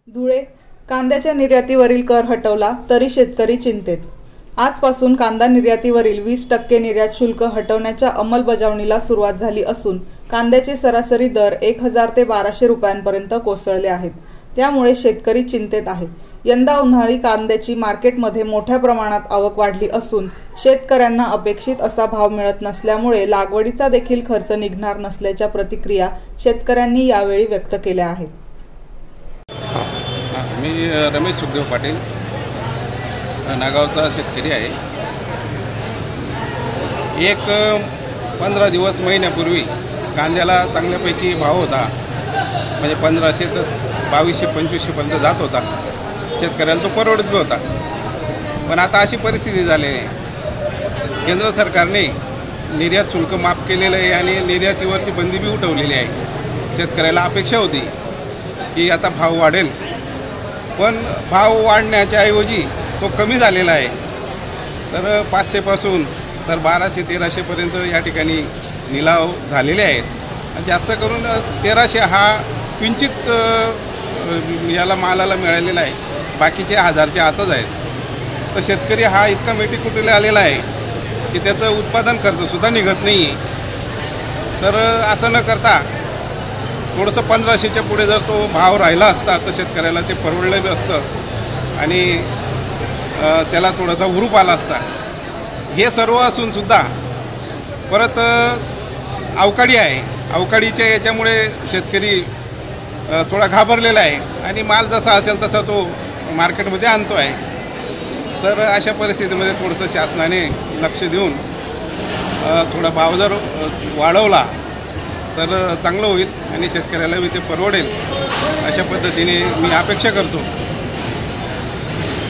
धुळे कांद्याच्या निर्यातीवरील कर हटवला तरी शेतकरी चिंतेत। आजपासून कांदा निर्यातीवरील 20% निर्यात शुल्क हटवण्याच्या अंमलबजावणीला सुरुवात झाली असून कांद्याचे सरासरी दर 1000 ते 1200 रुपयांपर्यंत कोसळले आहेत। त्यामुळे शेतकरी चिंतेत आहे। यंदा उन्हाळी कांद्याची मार्केटमध्ये मोठ्या प्रमाणात आवक वाढली असून शेतकऱ्यांना अपेक्षित असा भाव मिळत नसल्यामुळे लागवडीचा देखील खर्च निघणार नसल्याच्या प्रतिक्रिया शेतकऱ्यांनी यावेळी व्यक्त केल्या आहेत। मी रमेश सुखदेव पाटील नागावचा शेतकरी आहे। एक 15 दिवस महिन्यापूर्वी कांद्याला चांगल्यापैकी भाव होता, म्हणजे 1500 ते 2200-2500 पर्यंत जात होता। शेतकऱ्याला तो परवडत होता। पण आता अशी परिस्थिती झाली आहे, केंद्र सरकारने निर्यात शुल्क माफ केलेलं आहे आणि निर्यातीवरती बंदी बी उठवलेली आहे। शेतकऱ्याला अपेक्षा होती की आता भाव वाढेल, पण भाव वाढण्याच्या ऐवजी तो कमी झालेला आहे। तर 500 पासून तर 1200-1300 पर्यंत या ठिकाणी निलाव झालेले आहेत। जास्त करून 1300 हा किंचित याला मालाला मिळालेला आहे, बाकीचे 1000च्या आतच आहेत। तर शेतकरी हा इतका मेटीकुटीला आलेला आहे की त्याचं उत्पादन खर्चसुद्धा निघत नाही आहे। तर असं न करता थोडंसं 1500च्या पुढे जर तो भाव राहिला असता तर शेतकऱ्याला ते परवडलेलं असतं आणि त्याला थोडासा हुरूप आला असता। हे सर्व असूनसुद्धा परत अवकाळी आहे। अवकाळीच्या याच्यामुळे शेतकरी थोडा घाबरलेला आहे आणि माल जसा असेल तसा तो मार्केटमध्ये आणतो आहे। तर अशा परिस्थितीमध्ये थोडंसं शासनाने लक्ष देऊन थोडा भाव जर वाढवला तर चांगलं होईल आणि शेतकऱ्याला बी ते परवडेल, अशा पद्धतीने मी अपेक्षा करतो।